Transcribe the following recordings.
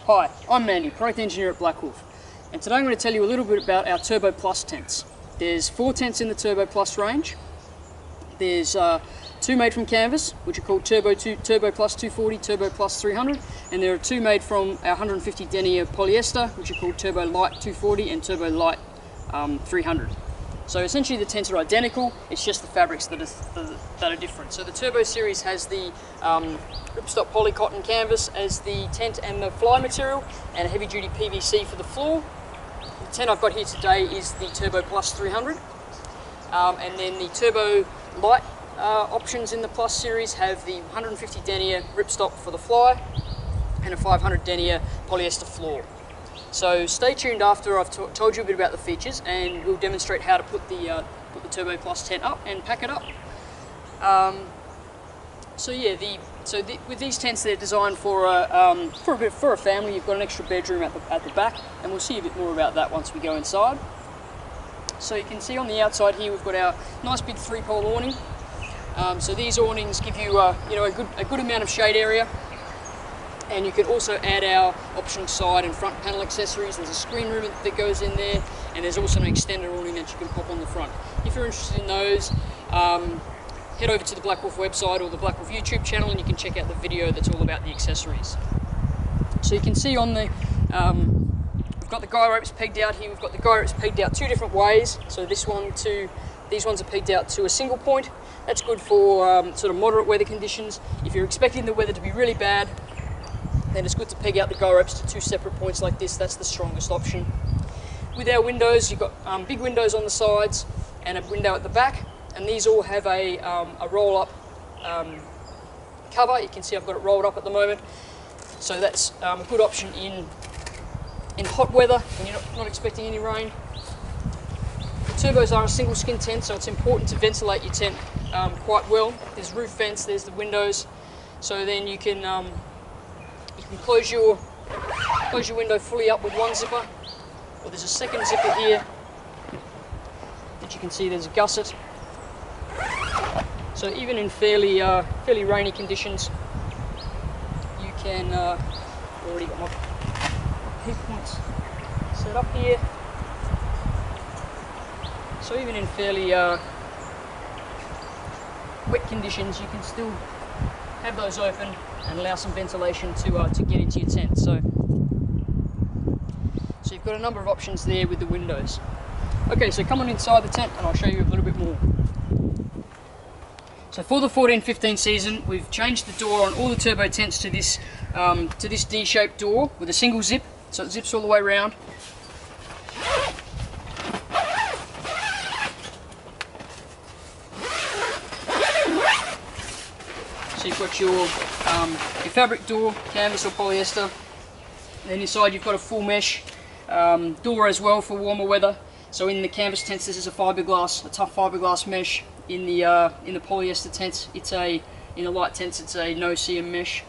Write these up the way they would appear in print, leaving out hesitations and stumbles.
Hi, I'm Mandy, Product Engineer at BlackWolf, and today I'm going to tell you a little bit about our Turbo Plus tents. There's 4 tents in the Turbo Plus range. There's 2 made from canvas, which are called Turbo Plus 240, Turbo Plus 300, and there are 2 made from our 150 denier polyester, which are called Turbo Light 240 and Turbo Light 300. So essentially the tents are identical, it's just the fabrics that are different. So the Turbo series has the Ripstop Polycotton canvas as the tent and the fly material, and a heavy duty PVC for the floor. The tent I've got here today is the Turbo Plus 300, and then the Turbo Light options in the Plus series have the 150 denier Ripstop for the fly and a 500 denier polyester floor. So stay tuned after I've told you a bit about the features, and we'll demonstrate how to put the Turbo Plus tent up and pack it up. With these tents, they're designed for a family. You've got an extra bedroom at the back, and we'll see a bit more about that once we go inside. So you can see on the outside here we've got our nice big 3-pole awning. So these awnings give you a good amount of shade area. And you can also add our optional side and front panel accessories. There's a screen room that goes in there, and there's also an extended awning that you can pop on the front. If you're interested in those, head over to the BlackWolf website or the BlackWolf YouTube channel, and you can check out the video that's all about the accessories. So you can see on the, we've got the guy ropes pegged out here. We've got the guy ropes pegged out 2 different ways. So these ones are pegged out to a single point. That's good for sort of moderate weather conditions. If you're expecting the weather to be really bad, then it's good to peg out the guy ropes to 2 separate points like this. That's the strongest option. With our windows, you've got big windows on the sides and a window at the back, and these all have a roll-up cover. You can see I've got it rolled up at the moment, so that's a good option in hot weather when you're not expecting any rain. The turbos are a single skin tent, so it's important to ventilate your tent quite well. There's roof vents, there's the windows, so then you can close your window fully up with one zipper, or there's a second zipper here that you can see there's a gusset. So even in fairly rainy conditions, you can already got my heat points set up here. So even in fairly wet conditions, you can still have those open and allow some ventilation to get into your tent. So you've got a number of options there with the windows. Okay, so come on inside the tent and I'll show you a little bit more. So for the 14-15 season, we've changed the door on all the turbo tents to this D-shaped door with a single zip, so it zips all the way around. So you've got your fabric door, canvas or polyester, and then inside you've got a full mesh door as well for warmer weather. So in the canvas tents, this is a tough fiberglass mesh. In the polyester tents, in the light tents, it's a no seam mesh.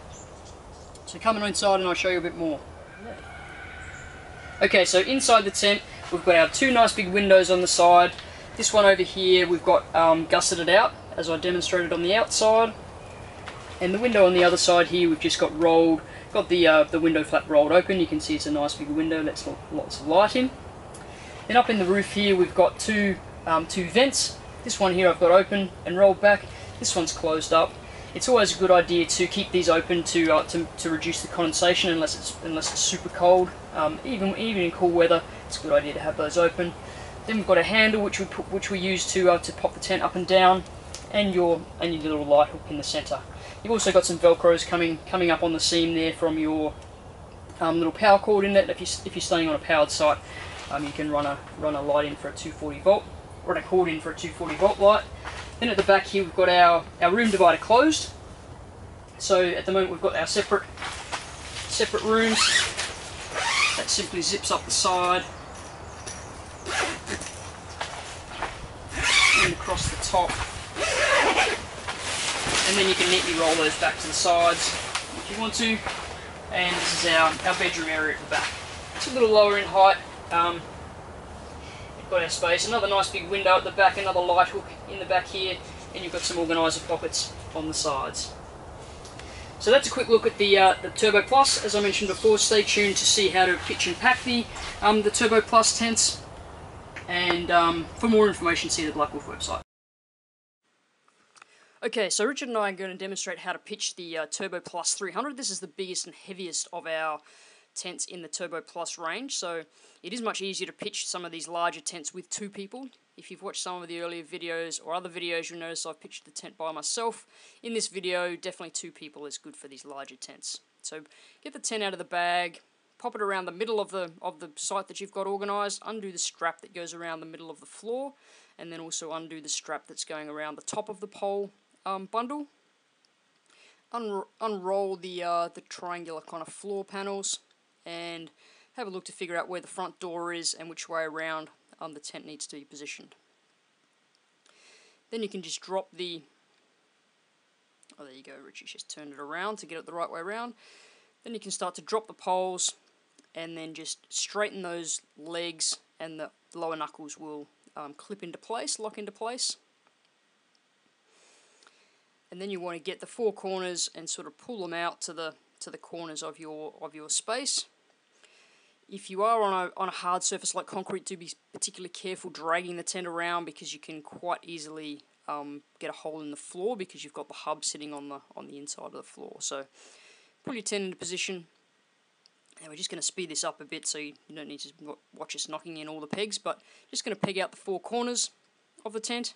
So come on inside and I'll show you a bit more. Okay, so inside the tent, we've got our 2 nice big windows on the side. This one over here, we've got gusseted out, as I demonstrated on the outside. And the window on the other side here, we've just got the window flap rolled open. You can see it's a nice big window, lets lots of light in. Then up in the roof here, we've got two vents. This one here I've got open and rolled back. This one's closed up. It's always a good idea to keep these open to reduce the condensation unless it's super cold. Even in cool weather, it's a good idea to have those open. Then we've got a handle which we use to pop the tent up and down, and your little light hook in the centre. You've also got some velcros coming up on the seam there from your little power cord inlet. If you're staying on a powered site, you can run a light in for a 240 volt, or a cord in for a 240 volt light. Then at the back here we've got our room divider closed. So at the moment we've got our separate rooms. That simply zips up the side and across the top. And then you can neatly roll those back to the sides if you want to. And this is our bedroom area at the back. It's a little lower in height. We've got our space, another nice big window at the back, another light hook in the back here, and you've got some organiser pockets on the sides. So that's a quick look at the Turbo Plus. As I mentioned before, stay tuned to see how to pitch and pack the Turbo Plus tents. And for more information, see the BlackWolf website. Okay, so Richard and I are going to demonstrate how to pitch the Turbo Plus 300. This is the biggest and heaviest of our tents in the Turbo Plus range, so it is much easier to pitch some of these larger tents with two people. If you've watched some of the earlier videos or other videos, you'll notice I've pitched the tent by myself. In this video, definitely two people is good for these larger tents. So get the tent out of the bag, pop it around the middle of the site that you've got organised, undo the strap that goes around the middle of the floor, and then also undo the strap that's going around the top of the pole bundle. Unroll the triangular kind of floor panels and have a look to figure out where the front door is and which way around the tent needs to be positioned. Then you can just drop the... Oh, there you go, Richie's just turned it around to get it the right way around. Then you can start to drop the poles and then just straighten those legs, and the lower knuckles will clip into place, lock into place. And then you want to get the four corners and sort of pull them out to the corners of your space. If you are on a hard surface like concrete, do be particularly careful dragging the tent around, because you can quite easily get a hole in the floor because you've got the hub sitting on the inside of the floor. So pull your tent into position, and we're just going to speed this up a bit so you don't need to watch us knocking in all the pegs, but just going to peg out the four corners of the tent,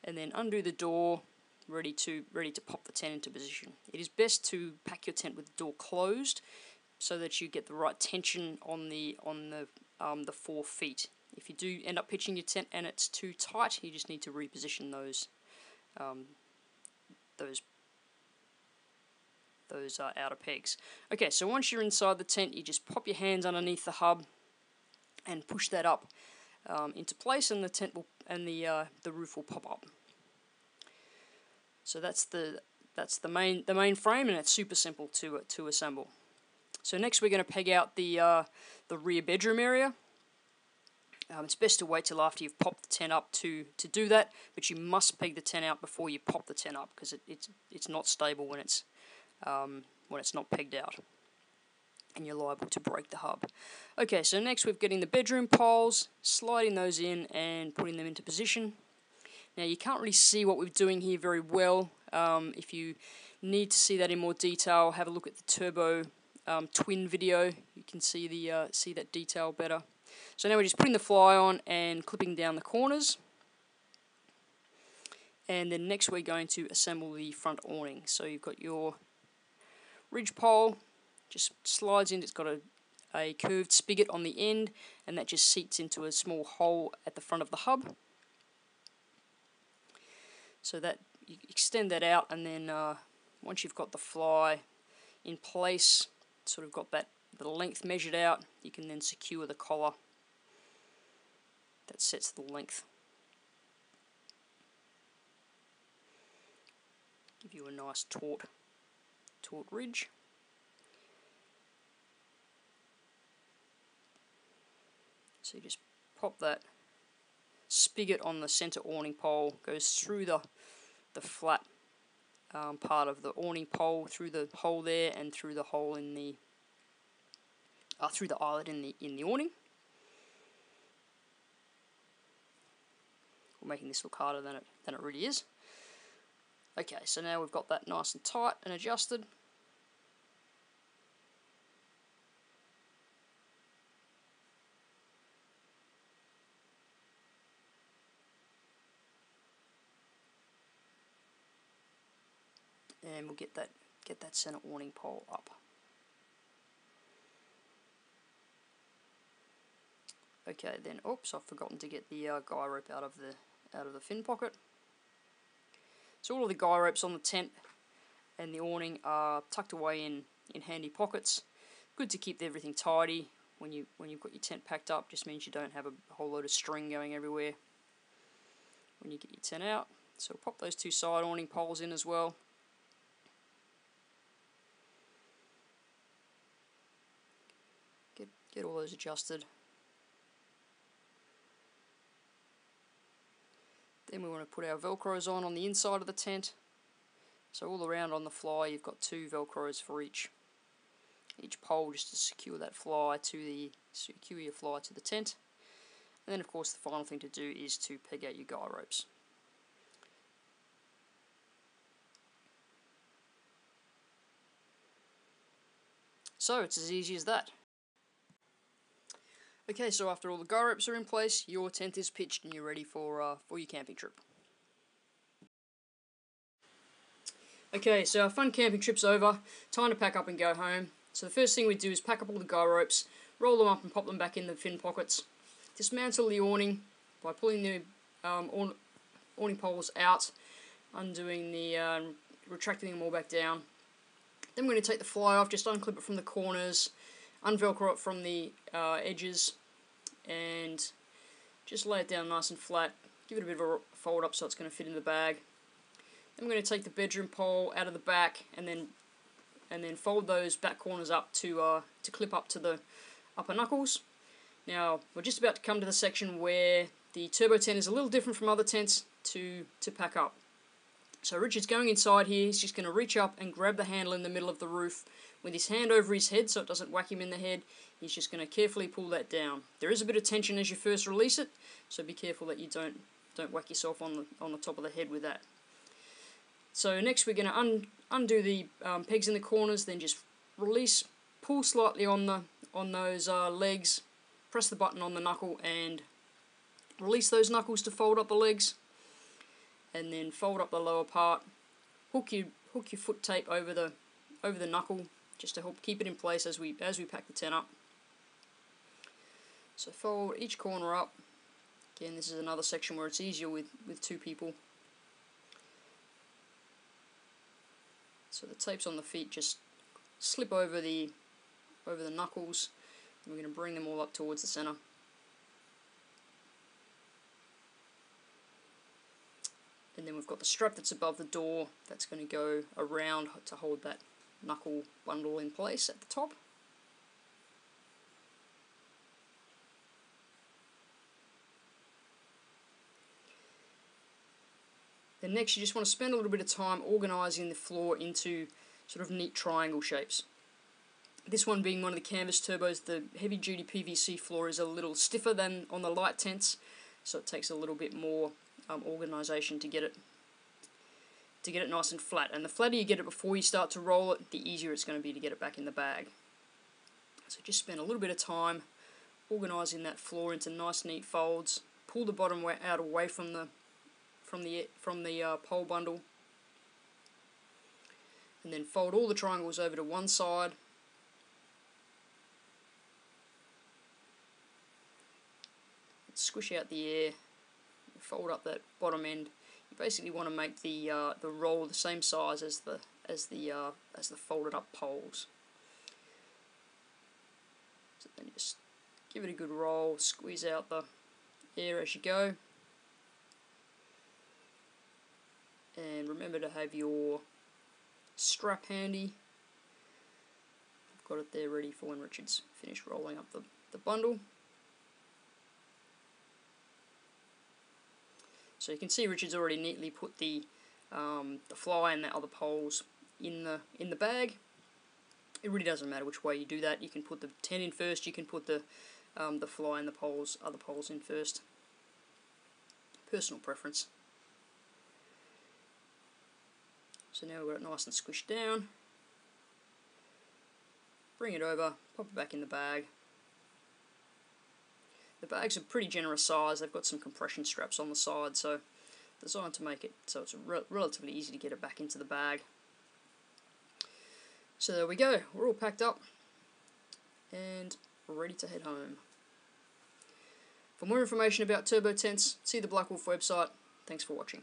and then undo the door, ready to pop the tent into position. It is best to pack your tent with the door closed, so that you get the right tension on the 4 feet. If you do end up pitching your tent and it's too tight, you just need to reposition those outer pegs. Okay, so once you're inside the tent, you just pop your hands underneath the hub and push that up into place, and the tent will the roof will pop up. So that's the main frame, and it's super simple to assemble. So next we're going to peg out the rear bedroom area. It's best to wait till after you've popped the tent up to do that, but you must peg the tent out before you pop the tent up, because it's not stable when it's not pegged out, and you're liable to break the hub. Okay, so next we're getting the bedroom poles, sliding those in and putting them into position. Now you can't really see what we're doing here very well. If you need to see that in more detail, have a look at the Turbo twin video. You can see that detail better. So now we're just putting the fly on and clipping down the corners, and then next we're going to assemble the front awning. So you've got your ridge pole, just slides in. It's got a curved spigot on the end, and that just seats into a small hole at the front of the hub. So that you extend that out, and then once you've got the fly in place, sort of got the length measured out, you can then secure the collar that sets the length. Give you a nice taut ridge. So you just pop that spigot on the center awning pole, goes through the flat part of the awning pole, through the hole there, and through the hole in the through the eyelet in the awning. We're making this look harder than it really is. Okay, so now we've got that nice and tight and adjusted. And we'll get that center awning pole up. Okay, then oops, I've forgotten to get the guy rope out of the fin pocket. So all of the guy ropes on the tent and the awning are tucked away in handy pockets. Good to keep everything tidy when you've got your tent packed up. Just means you don't have a whole load of string going everywhere when you get your tent out. So we'll pop those two side awning poles in as well. Get all those adjusted. Then we want to put our velcros on the inside of the tent. So all around on the fly you've got 2 velcros for each pole, just to secure your fly to the tent. And then of course the final thing to do is to peg out your guy ropes. So it's as easy as that. Okay, so after all the guy ropes are in place, your tent is pitched and you're ready for your camping trip. Okay, so our fun camping trip's over. Time to pack up and go home. So the first thing we do is pack up all the guy ropes, roll them up and pop them back in the fin pockets. Dismantle the awning by pulling the awning poles out, undoing the retracting them all back down. Then we're going to take the fly off, just unclip it from the corners, unvelcro it from the edges, and just lay it down nice and flat. Give it a bit of a fold up so it's going to fit in the bag. Then we're going to take the bedroom pole out of the back and then fold those back corners up to clip up to the upper knuckles. Now we're just about to come to the section where the turbo tent is a little different from other tents to pack up. So Richard's going inside here. He's just going to reach up and grab the handle in the middle of the roof with his hand over his head so it doesn't whack him in the head. He's just going to carefully pull that down. There is a bit of tension as you first release it, so be careful that you don't whack yourself on the top of the head with that. So next we're going to undo the pegs in the corners, then just release, pull slightly on those legs, press the button on the knuckle and release those knuckles to fold up the legs. And then fold up the lower part, hook your foot tape over the knuckle just to help keep it in place as we pack the tent up. So fold each corner up. Again, this is another section where it's easier with 2 people. So the tapes on the feet just slip over the knuckles, and we're going to bring them all up towards the center. And then we've got the strap that's above the door that's going to go around to hold that knuckle bundle in place at the top. Then next you just want to spend a little bit of time organising the floor into sort of neat triangle shapes. This one being one of the canvas turbos, the heavy duty PVC floor is a little stiffer than on the light tents, so it takes a little bit more organisation to get it nice and flat. And the flatter you get it before you start to roll it, the easier it's going to be to get it back in the bag. So just spend a little bit of time organising that floor into nice neat folds. Pull the bottom out away from the pole bundle, and then fold all the triangles over to one side. Squish out the air. Fold up that bottom end. You basically want to make the roll the same size as the folded up poles. So then just give it a good roll. Squeeze out the air as you go. And remember to have your strap handy. I've got it there ready for when Richard's finished rolling up the bundle. So you can see Richard's already neatly put the fly and the other poles in the bag. It really doesn't matter which way you do that. You can put the tent in first. You can put the fly and the other poles in first. Personal preference. So now we've got it nice and squished down. Bring it over, pop it back in the bag. The bags are pretty generous size. They've got some compression straps on the side, so designed to make it so it's relatively easy to get it back into the bag. So there we go. We're all packed up and ready to head home. For more information about turbo tents, see the BlackWolf website. Thanks for watching.